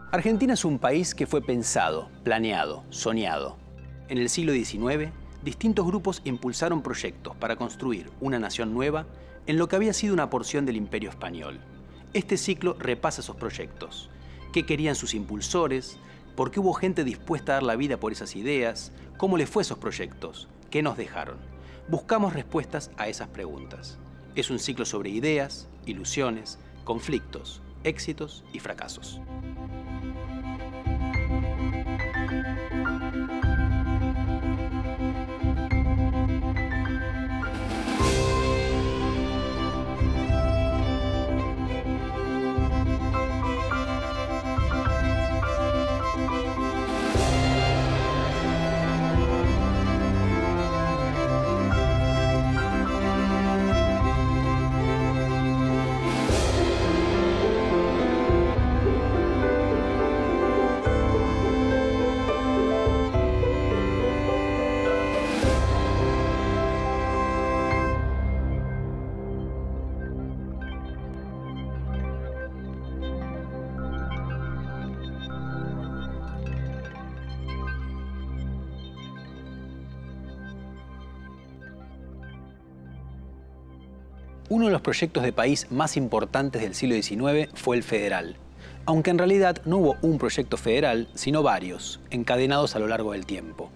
Argentina es un país que fue pensado, planeado, soñado. En el siglo XIX, distintos grupos impulsaron proyectos para construir una nación nueva en lo que había sido una porción del Imperio Español. Este ciclo repasa esos proyectos. ¿Qué querían sus impulsores? ¿Por qué hubo gente dispuesta a dar la vida por esas ideas? ¿Cómo les fue esos proyectos? ¿Qué nos dejaron? Buscamos respuestas a esas preguntas. Es un ciclo sobre ideas, ilusiones, conflictos, éxitos y fracasos. Uno de los proyectos de país más importantes del siglo XIX fue el federal, aunque en realidad no hubo un proyecto federal, sino varios, encadenados a lo largo del tiempo.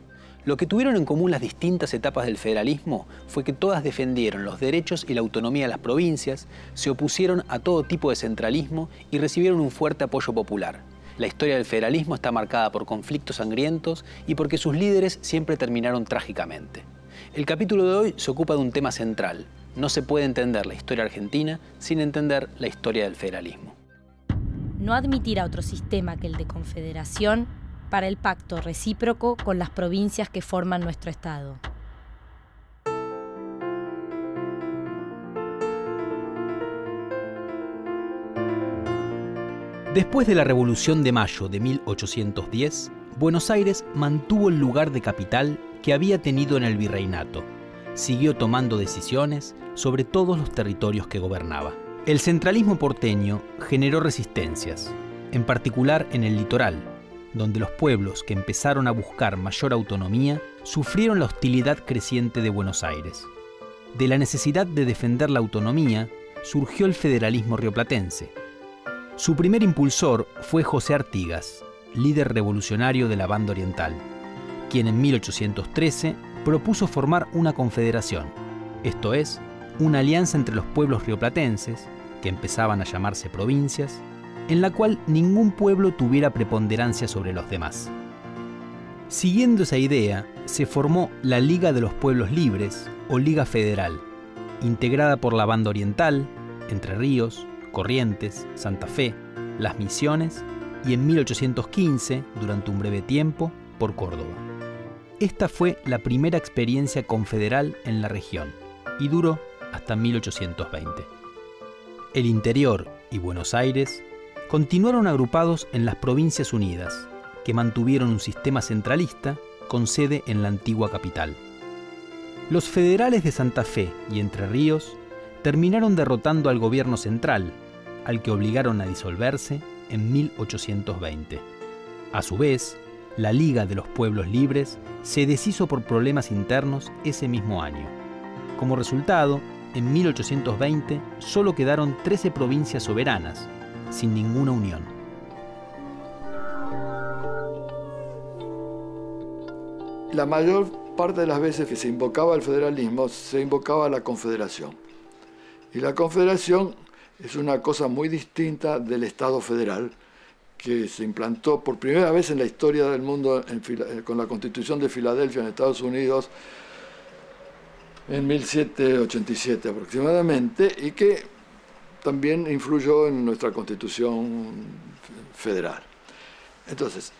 Lo que tuvieron en común las distintas etapas del federalismo fue que todas defendieron los derechos y la autonomía de las provincias, se opusieron a todo tipo de centralismo y recibieron un fuerte apoyo popular. La historia del federalismo está marcada por conflictos sangrientos y porque sus líderes siempre terminaron trágicamente. El capítulo de hoy se ocupa de un tema central. No se puede entender la historia argentina sin entender la historia del federalismo. No admitirá otro sistema que el de confederación para el pacto recíproco con las provincias que forman nuestro Estado. Después de la Revolución de Mayo de 1810, Buenos Aires mantuvo el lugar de capital que había tenido en el virreinato. Siguió tomando decisiones sobre todos los territorios que gobernaba. El centralismo porteño generó resistencias, en particular en el litoral, donde los pueblos que empezaron a buscar mayor autonomía sufrieron la hostilidad creciente de Buenos Aires. De la necesidad de defender la autonomía surgió el federalismo rioplatense. Su primer impulsor fue José Artigas, líder revolucionario de la Banda Oriental, quien en 1813 propuso formar una confederación, esto es, una alianza entre los pueblos rioplatenses, que empezaban a llamarse provincias, en la cual ningún pueblo tuviera preponderancia sobre los demás. Siguiendo esa idea, se formó la Liga de los Pueblos Libres, o Liga Federal, integrada por la Banda Oriental, Entre Ríos, Corrientes, Santa Fe, Las Misiones y en 1815, durante un breve tiempo, por Córdoba. Esta fue la primera experiencia confederal en la región y duró hasta 1820. El interior y Buenos Aires continuaron agrupados en las Provincias Unidas, que mantuvieron un sistema centralista con sede en la antigua capital. Los federales de Santa Fe y Entre Ríos terminaron derrotando al gobierno central, al que obligaron a disolverse en 1820. A su vez, la Liga de los Pueblos Libres se deshizo por problemas internos ese mismo año. Como resultado, en 1820 solo quedaron 13 provincias soberanas, sin ninguna unión. La mayor parte de las veces que se invocaba el federalismo, se invocaba la confederación. Y la confederación es una cosa muy distinta del Estado federal, que se implantó por primera vez en la historia del mundo con la Constitución de Filadelfia en Estados Unidos en 1787 aproximadamente, y que también influyó en nuestra Constitución federal. Entonces,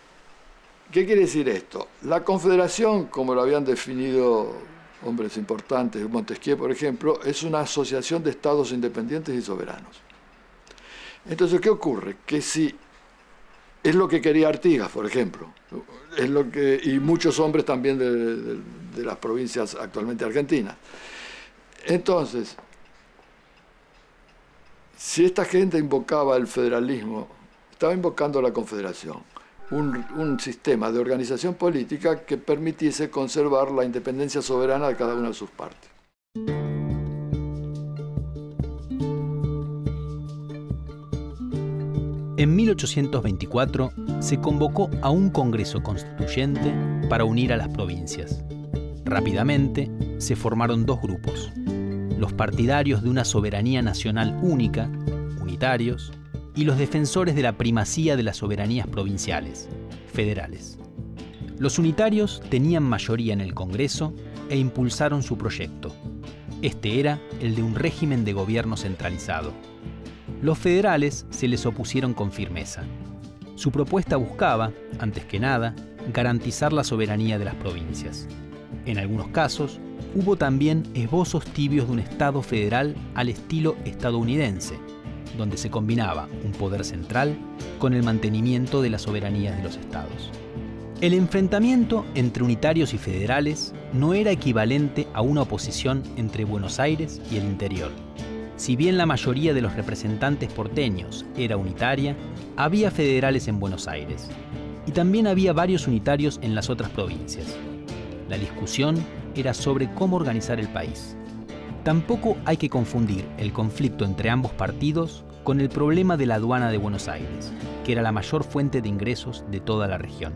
¿qué quiere decir esto? La confederación, como lo habían definido hombres importantes, Montesquieu, por ejemplo, es una asociación de estados independientes y soberanos. Entonces, ¿qué ocurre? Que si es lo que quería Artigas, por ejemplo, es lo que, y muchos hombres también de las provincias actualmente argentinas. Entonces, si esta gente invocaba el federalismo, estaba invocando la Confederación, un sistema de organización política que permitiese conservar la independencia soberana de cada una de sus partes. En 1824 se convocó a un Congreso Constituyente para unir a las provincias. Rápidamente se formaron dos grupos: los partidarios de una soberanía nacional única, unitarios, y los defensores de la primacía de las soberanías provinciales, federales. Los unitarios tenían mayoría en el Congreso e impulsaron su proyecto. Este era el de un régimen de gobierno centralizado. Los federales se les opusieron con firmeza. Su propuesta buscaba, antes que nada, garantizar la soberanía de las provincias. En algunos casos, hubo también esbozos tibios de un Estado federal al estilo estadounidense, donde se combinaba un poder central con el mantenimiento de las soberanías de los estados. El enfrentamiento entre unitarios y federales no era equivalente a una oposición entre Buenos Aires y el interior. Si bien la mayoría de los representantes porteños era unitaria, había federales en Buenos Aires, y también había varios unitarios en las otras provincias. La discusión era sobre cómo organizar el país. Tampoco hay que confundir el conflicto entre ambos partidos con el problema de la aduana de Buenos Aires, que era la mayor fuente de ingresos de toda la región.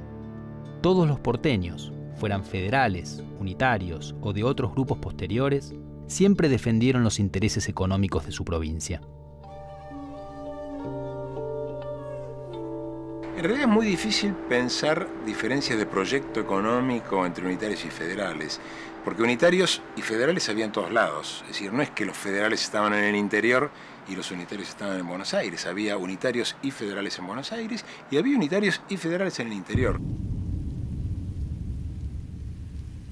Todos los porteños, fueran federales, unitarios o de otros grupos posteriores, siempre defendieron los intereses económicos de su provincia. En realidad es muy difícil pensar diferencias de proyecto económico entre unitarios y federales, porque unitarios y federales había en todos lados. Es decir, no es que los federales estaban en el interior y los unitarios estaban en Buenos Aires. Había unitarios y federales en Buenos Aires y había unitarios y federales en el interior.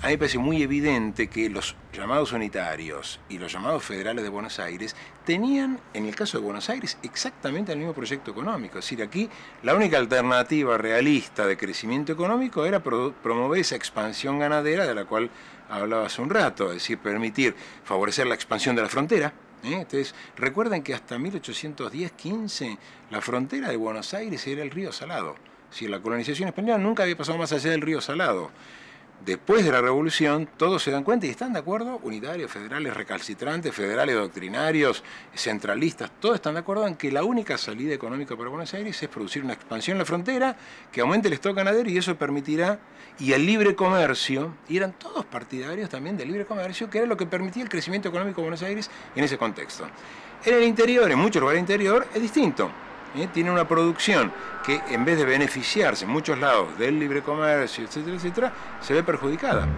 A mí me parece muy evidente que los llamados unitarios y los llamados federales de Buenos Aires tenían, en el caso de Buenos Aires, exactamente el mismo proyecto económico. Es decir, aquí la única alternativa realista de crecimiento económico era promover esa expansión ganadera de la cual hablaba hace un rato, es decir, favorecer la expansión de la frontera. Entonces, recuerden que hasta 1810-15 la frontera de Buenos Aires era el río Salado. Es decir, la colonización española nunca había pasado más allá del río Salado. Después de la Revolución, todos se dan cuenta y están de acuerdo, unitarios, federales recalcitrantes, federales doctrinarios, centralistas, todos están de acuerdo en que la única salida económica para Buenos Aires es producir una expansión en la frontera que aumente el stock ganadero y eso permitirá, y el libre comercio, y eran todos partidarios también del libre comercio, que era lo que permitía el crecimiento económico de Buenos Aires en ese contexto. En el interior, en muchos lugares del interior, es distinto. Tiene una producción que en vez de beneficiarse en muchos lados del libre comercio, etcétera, etcétera, se ve perjudicada.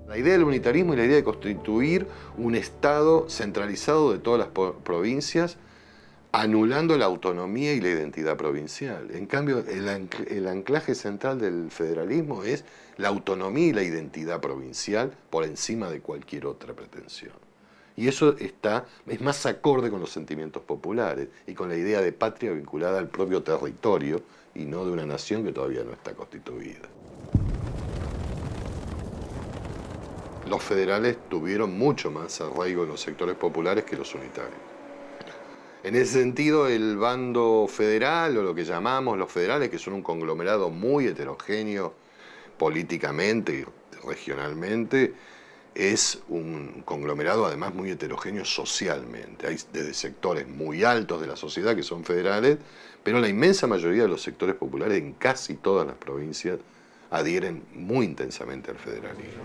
La idea del unitarismo y la idea de constituir un Estado centralizado de todas las provincias, anulando la autonomía y la identidad provincial. En cambio, el anclaje central del federalismo es la autonomía y la identidad provincial por encima de cualquier otra pretensión. Y eso es más acorde con los sentimientos populares y con la idea de patria vinculada al propio territorio y no de una nación que todavía no está constituida. Los federales tuvieron mucho más arraigo en los sectores populares que los unitarios. En ese sentido, el bando federal, o lo que llamamos los federales, que son un conglomerado muy heterogéneo políticamente y regionalmente, es un conglomerado además muy heterogéneo socialmente. Hay desde sectores muy altos de la sociedad que son federales, pero la inmensa mayoría de los sectores populares en casi todas las provincias adhieren muy intensamente al federalismo.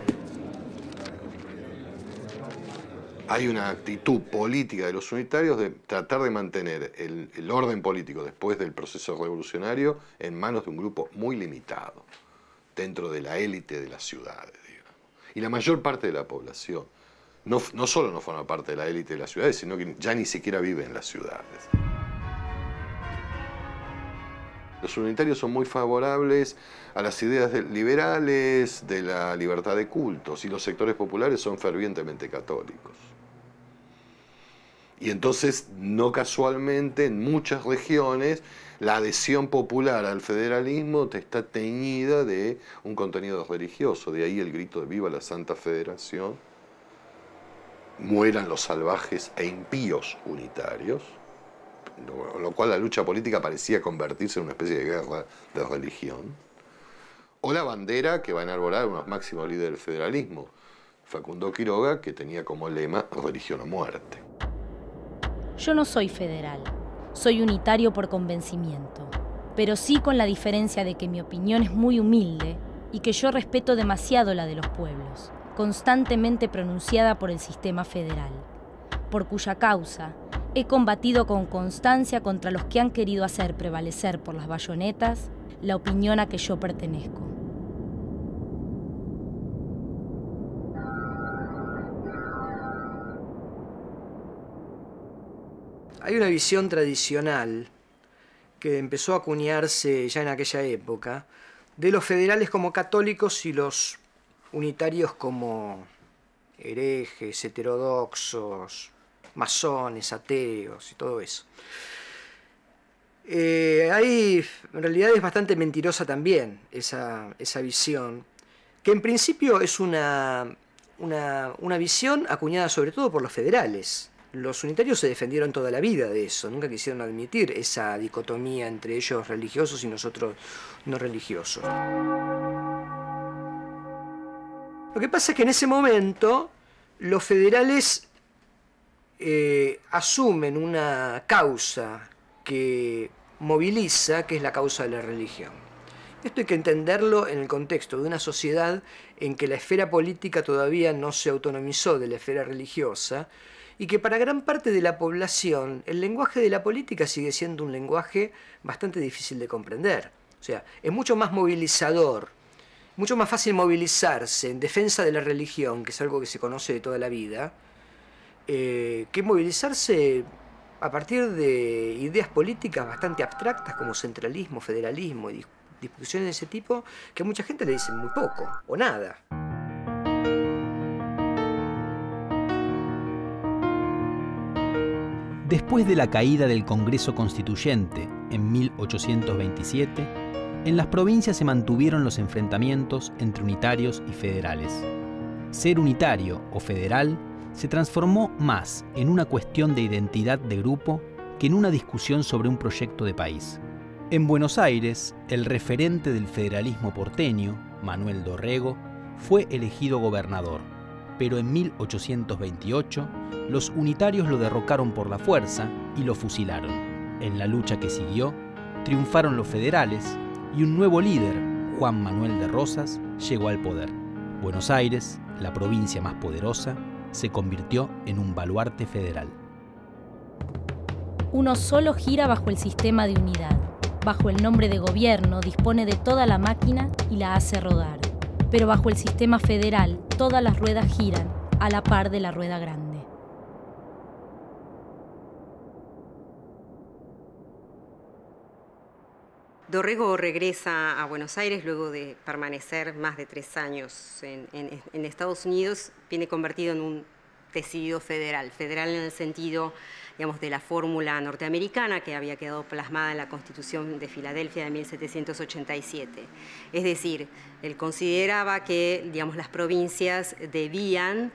Hay una actitud política de los unitarios de tratar de mantener el orden político después del proceso revolucionario en manos de un grupo muy limitado, dentro de la élite de las ciudades, digamos. Y la mayor parte de la población no solo no forma parte de la élite de las ciudades, sino que ya ni siquiera vive en las ciudades. Los unitarios son muy favorables a las ideas liberales de la libertad de cultos y los sectores populares son fervientemente católicos. Y entonces, no casualmente, en muchas regiones, la adhesión popular al federalismo está teñida de un contenido religioso. De ahí el grito de ¡Viva la Santa Federación! mueran los salvajes e impíos unitarios, lo cual la lucha política parecía convertirse en una especie de guerra de religión, o la bandera que va a enarbolar unos máximos líderes del federalismo, Facundo Quiroga, que tenía como lema religión o muerte. Yo no soy federal, soy unitario por convencimiento, pero sí con la diferencia de que mi opinión es muy humilde y que yo respeto demasiado la de los pueblos, constantemente pronunciada por el sistema federal, por cuya causa he combatido con constancia contra los que han querido hacer prevalecer por las bayonetas la opinión a que yo pertenezco. Hay una visión tradicional que empezó a acuñarse ya en aquella época de los federales como católicos y los unitarios como herejes, heterodoxos, masones, ateos y todo eso. En realidad es bastante mentirosa también esa visión, que en principio es una visión acuñada sobre todo por los federales. Los unitarios se defendieron toda la vida de eso, nunca quisieron admitir esa dicotomía entre ellos religiosos y nosotros no religiosos. Lo que pasa es que en ese momento los federales asumen una causa que moviliza, que es la causa de la religión. Esto hay que entenderlo en el contexto de una sociedad en que la esfera política todavía no se autonomizó de la esfera religiosa, y que para gran parte de la población el lenguaje de la política sigue siendo un lenguaje bastante difícil de comprender. O sea, es mucho más movilizador, mucho más fácil movilizarse en defensa de la religión, que es algo que se conoce de toda la vida, que movilizarse a partir de ideas políticas bastante abstractas como centralismo, federalismo y discusiones de ese tipo, que a mucha gente le dicen muy poco o nada. Después de la caída del Congreso Constituyente en 1827, en las provincias se mantuvieron los enfrentamientos entre unitarios y federales. Ser unitario o federal se transformó más en una cuestión de identidad de grupo que en una discusión sobre un proyecto de país. En Buenos Aires, el referente del federalismo porteño, Manuel Dorrego, fue elegido gobernador, pero en 1828 los unitarios lo derrocaron por la fuerza y lo fusilaron. En la lucha que siguió, triunfaron los federales y un nuevo líder, Juan Manuel de Rosas, llegó al poder. Buenos Aires, la provincia más poderosa, se convirtió en un baluarte federal. Uno solo gira bajo el sistema de unidad. Bajo el nombre de gobierno dispone de toda la máquina y la hace rodar. Pero bajo el sistema federal, todas las ruedas giran a la par de la rueda grande. Dorrego regresa a Buenos Aires luego de permanecer más de 3 años en Estados Unidos. Viene convertido en un decidido federal. Federal en el sentido, digamos, de la fórmula norteamericana que había quedado plasmada en la Constitución de Filadelfia de 1787. Es decir, él consideraba que, digamos, las provincias debían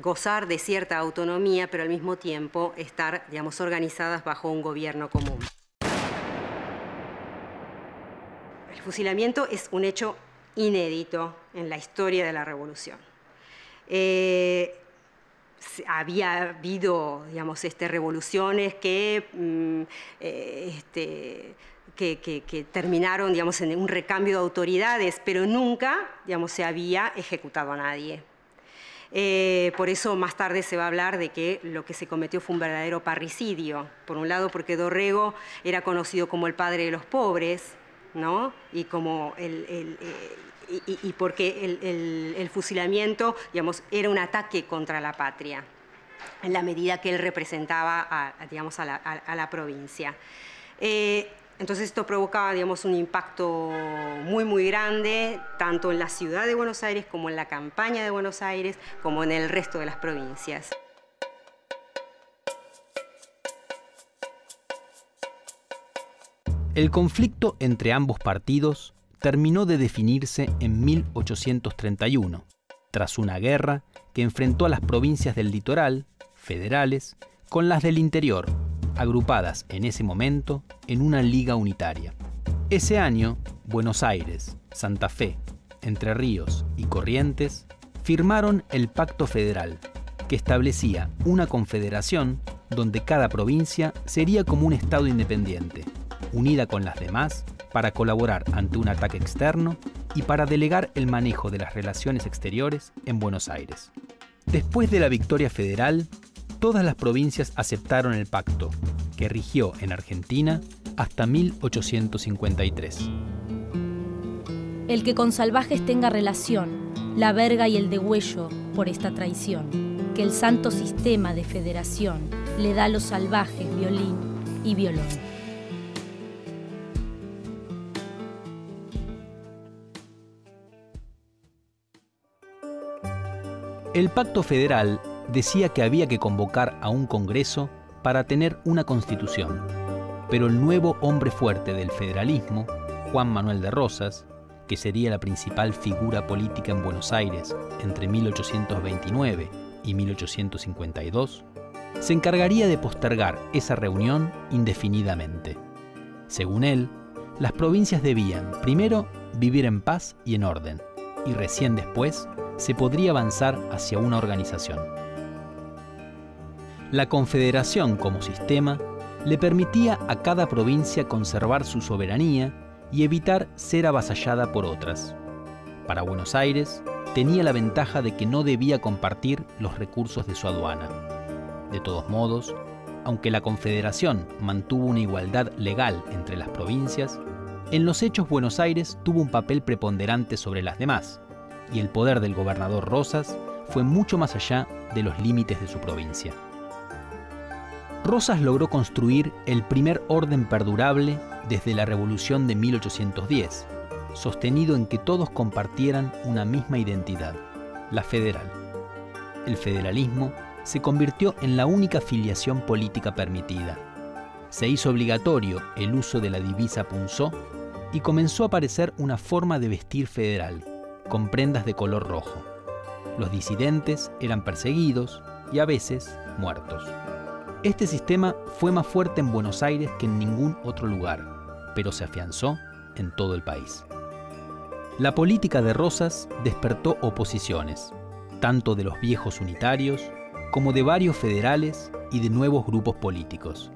gozar de cierta autonomía, pero al mismo tiempo estar, digamos, organizadas bajo un gobierno común. El fusilamiento es un hecho inédito en la historia de la Revolución. Había habido, digamos, revoluciones que terminaron, digamos, en un recambio de autoridades, pero nunca, digamos, se había ejecutado a nadie. Por eso más tarde se va a hablar de que lo que se cometió fue un verdadero parricidio. Por un lado, porque Dorrego era conocido como el padre de los pobres, ¿no? Y como porque el fusilamiento, digamos, era un ataque contra la patria, en la medida que él representaba digamos, a la provincia. Entonces esto provocaba, digamos, un impacto muy, muy grande, tanto en la ciudad de Buenos Aires como en la campaña de Buenos Aires, como en el resto de las provincias. El conflicto entre ambos partidos terminó de definirse en 1831, tras una guerra que enfrentó a las provincias del litoral, federales, con las del interior, agrupadas en ese momento en una liga unitaria. Ese año, Buenos Aires, Santa Fe, Entre Ríos y Corrientes firmaron el Pacto Federal, que establecía una confederación donde cada provincia sería como un estado independiente, unida con las demás para colaborar ante un ataque externo y para delegar el manejo de las relaciones exteriores en Buenos Aires. Después de la victoria federal, todas las provincias aceptaron el pacto, que rigió en Argentina hasta 1853. El que con salvajes tenga relación, la verga y el degüello por esta traición, que el santo sistema de federación le da a los salvajes violín y violón. El Pacto Federal decía que había que convocar a un Congreso para tener una Constitución, pero el nuevo hombre fuerte del federalismo, Juan Manuel de Rosas, que sería la principal figura política en Buenos Aires entre 1829 y 1852, se encargaría de postergar esa reunión indefinidamente. Según él, las provincias debían, primero, vivir en paz y en orden, y recién después se podría avanzar hacia una organización. La confederación como sistema le permitía a cada provincia conservar su soberanía y evitar ser avasallada por otras. Para Buenos Aires, tenía la ventaja de que no debía compartir los recursos de su aduana. De todos modos, aunque la Confederación mantuvo una igualdad legal entre las provincias, en los hechos Buenos Aires tuvo un papel preponderante sobre las demás, y el poder del gobernador Rosas fue mucho más allá de los límites de su provincia. Rosas logró construir el primer orden perdurable desde la Revolución de 1810, sostenido en que todos compartieran una misma identidad, la federal. El federalismo se convirtió en la única filiación política permitida. Se hizo obligatorio el uso de la divisa punzó y comenzó a aparecer una forma de vestir federal, con prendas de color rojo. Los disidentes eran perseguidos y a veces muertos. Este sistema fue más fuerte en Buenos Aires que en ningún otro lugar, pero se afianzó en todo el país. La política de Rosas despertó oposiciones, tanto de los viejos unitarios como de varios federales y de nuevos grupos políticos.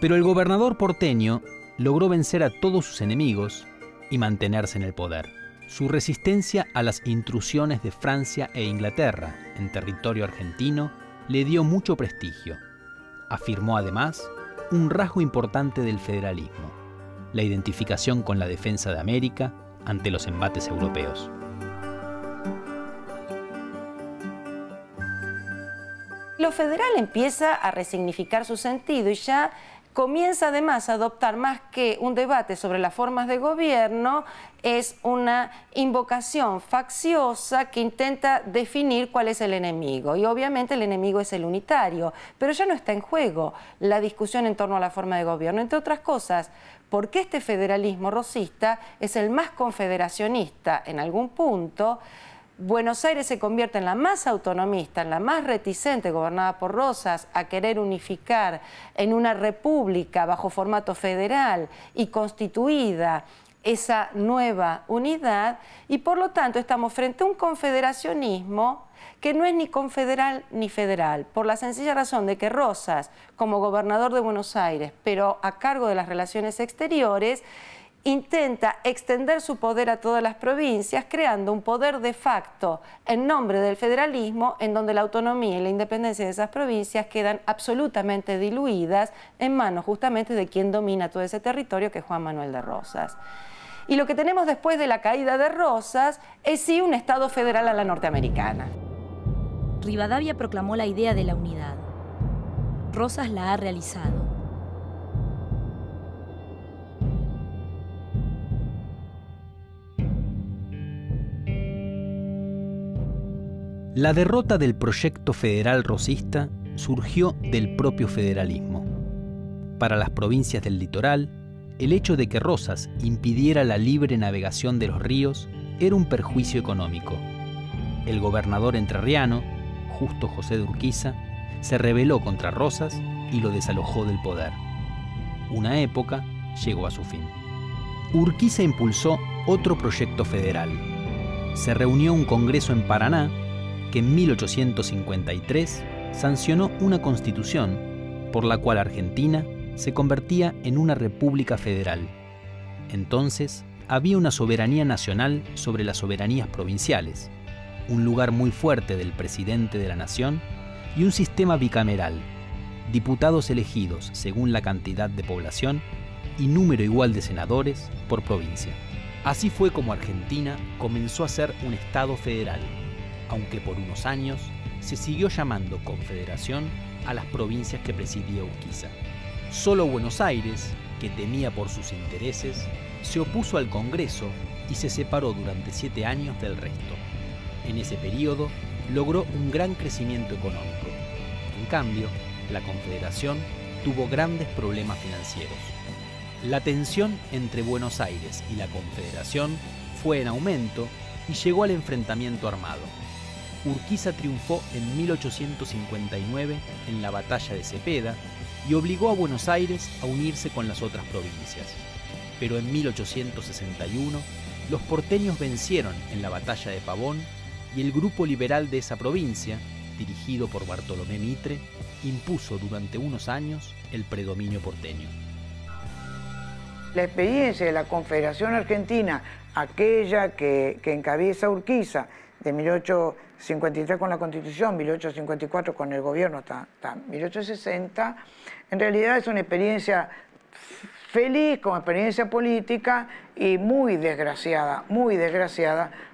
Pero el gobernador porteño logró vencer a todos sus enemigos y mantenerse en el poder. Su resistencia a las intrusiones de Francia e Inglaterra en territorio argentino le dio mucho prestigio. Afirmó además un rasgo importante del federalismo: la identificación con la defensa de América ante los embates europeos. Lo federal empieza a resignificar su sentido y ya comienza además a adoptar, más que un debate sobre las formas de gobierno, es una invocación facciosa que intenta definir cuál es el enemigo. Y obviamente el enemigo es el unitario, pero ya no está en juego la discusión en torno a la forma de gobierno, entre otras cosas, porque este federalismo rosista es el más confederacionista en algún punto. Buenos Aires se convierte en la más autonomista, en la más reticente, gobernada por Rosas, a querer unificar en una república bajo formato federal y constituida esa nueva unidad, y por lo tanto estamos frente a un confederacionismo que no es ni confederal ni federal, por la sencilla razón de que Rosas, como gobernador de Buenos Aires, pero a cargo de las relaciones exteriores, intenta extender su poder a todas las provincias, creando un poder de facto en nombre del federalismo, en donde la autonomía y la independencia de esas provincias quedan absolutamente diluidas en manos justamente de quien domina todo ese territorio, que es Juan Manuel de Rosas. Y lo que tenemos después de la caída de Rosas es sí un Estado federal a la norteamericana. Rivadavia proclamó la idea de la unidad. Rosas la ha realizado. La derrota del proyecto federal rosista surgió del propio federalismo. Para las provincias del litoral, el hecho de que Rosas impidiera la libre navegación de los ríos era un perjuicio económico. El gobernador entrerriano Justo José de Urquiza, se rebeló contra Rosas y lo desalojó del poder. Una época llegó a su fin. Urquiza impulsó otro proyecto federal. Se reunió un congreso en Paraná que en 1853 sancionó una constitución por la cual Argentina se convertía en una república federal. Entonces, había una soberanía nacional sobre las soberanías provinciales, un lugar muy fuerte del presidente de la nación y un sistema bicameral, diputados elegidos según la cantidad de población y número igual de senadores por provincia. Así fue como Argentina comenzó a ser un Estado federal, aunque por unos años se siguió llamando Confederación a las provincias que presidía Urquiza. Solo Buenos Aires, que temía por sus intereses, se opuso al Congreso y se separó durante 7 años del resto. En ese periodo logró un gran crecimiento económico. En cambio, la Confederación tuvo grandes problemas financieros. La tensión entre Buenos Aires y la Confederación fue en aumento y llegó al enfrentamiento armado. Urquiza triunfó en 1859 en la batalla de Cepeda y obligó a Buenos Aires a unirse con las otras provincias. Pero en 1861 los porteños vencieron en la batalla de Pavón y el grupo liberal de esa provincia, dirigido por Bartolomé Mitre, impuso durante unos años el predominio porteño. La experiencia de la Confederación Argentina, aquella que encabeza Urquiza, de 1853 con la Constitución, 1854 con el gobierno hasta 1860, en realidad es una experiencia feliz como experiencia política y muy desgraciada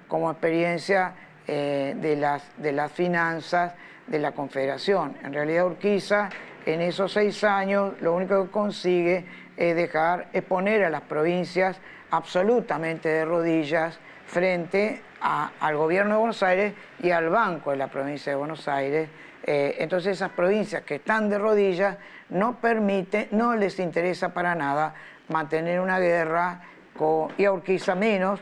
como experiencia de las finanzas de la Confederación. En realidad Urquiza en esos 6 años lo único que consigue es poner a las provincias absolutamente de rodillas frente al gobierno de Buenos Aires y al Banco de la provincia de Buenos Aires. Entonces esas provincias que están de rodillas no les interesa para nada mantener una guerra, y a Urquiza menos,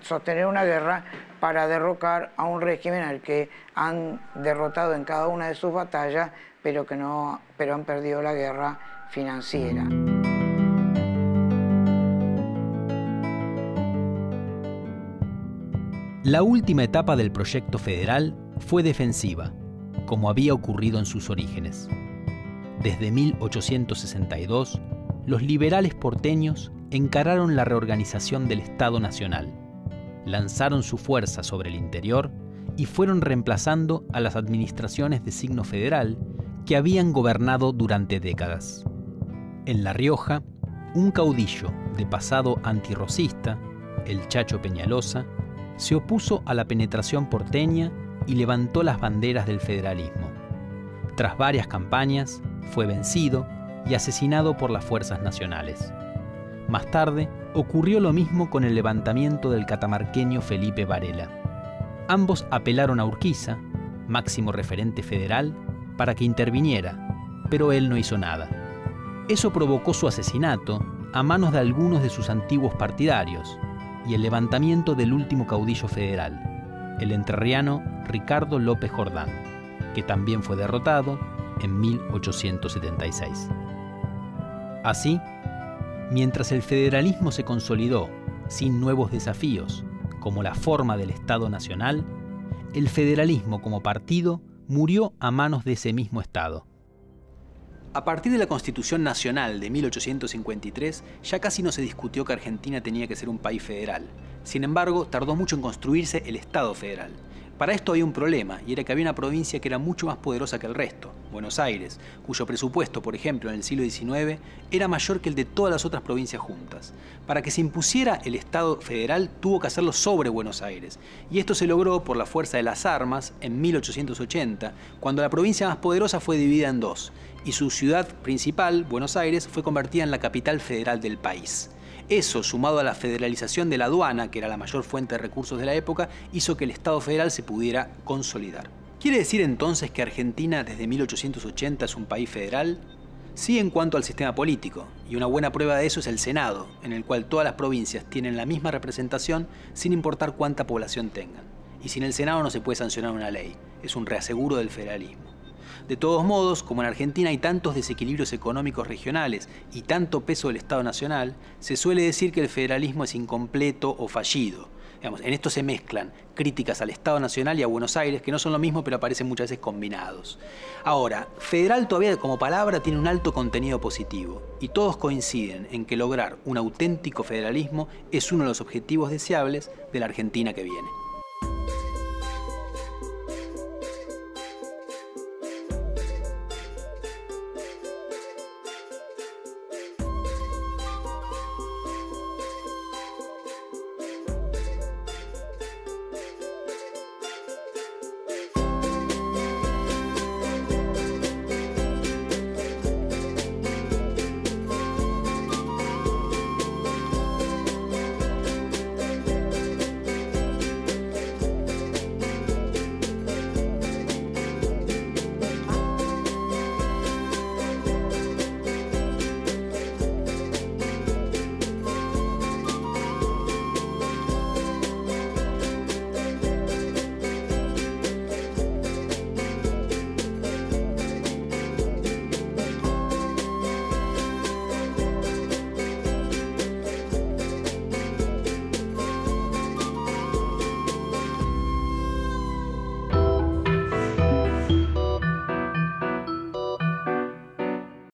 sostener una guerra para derrocar a un régimen al que han derrotado en cada una de sus batallas, pero han perdido la guerra financiera. La última etapa del proyecto federal fue defensiva, como había ocurrido en sus orígenes. Desde 1862, los liberales porteños encararon la reorganización del Estado Nacional, lanzaron su fuerza sobre el interior y fueron reemplazando a las administraciones de signo federal que habían gobernado durante décadas. En La Rioja, un caudillo de pasado antirrocista, el Chacho Peñalosa, se opuso a la penetración porteña y levantó las banderas del federalismo. Tras varias campañas, fue vencido y asesinado por las fuerzas nacionales. Más tarde, ocurrió lo mismo con el levantamiento del catamarqueño Felipe Varela. Ambos apelaron a Urquiza, máximo referente federal, para que interviniera, pero él no hizo nada. Eso provocó su asesinato a manos de algunos de sus antiguos partidarios y el levantamiento del último caudillo federal, el entrerriano Ricardo López Jordán, que también fue derrotado en 1876. Así, mientras el federalismo se consolidó sin nuevos desafíos, como la forma del Estado Nacional, el federalismo como partido murió a manos de ese mismo Estado. A partir de la Constitución Nacional de 1853, ya casi no se discutió que Argentina tenía que ser un país federal. Sin embargo, tardó mucho en construirse el Estado federal. Para esto había un problema, y era que había una provincia que era mucho más poderosa que el resto, Buenos Aires, cuyo presupuesto, por ejemplo, en el siglo XIX, era mayor que el de todas las otras provincias juntas. Para que se impusiera el Estado federal, tuvo que hacerlo sobre Buenos Aires, y esto se logró por la fuerza de las armas en 1880, cuando la provincia más poderosa fue dividida en 2, y su ciudad principal, Buenos Aires, fue convertida en la capital federal del país. Eso, sumado a la federalización de la aduana, que era la mayor fuente de recursos de la época, hizo que el Estado federal se pudiera consolidar. ¿Quiere decir entonces que Argentina desde 1880 es un país federal? Sí, en cuanto al sistema político, y una buena prueba de eso es el Senado, en el cual todas las provincias tienen la misma representación sin importar cuánta población tengan. y sin el Senado no se puede sancionar una ley. Es un reaseguro del federalismo. De todos modos, como en Argentina hay tantos desequilibrios económicos regionales y tanto peso del Estado Nacional, se suele decir que el federalismo es incompleto o fallido. Digamos, en esto se mezclan críticas al Estado Nacional y a Buenos Aires, que no son lo mismo, pero aparecen muchas veces combinados. Ahora, federal todavía como palabra tiene un alto contenido positivo, y todos coinciden en que lograr un auténtico federalismo es uno de los objetivos deseables de la Argentina que viene.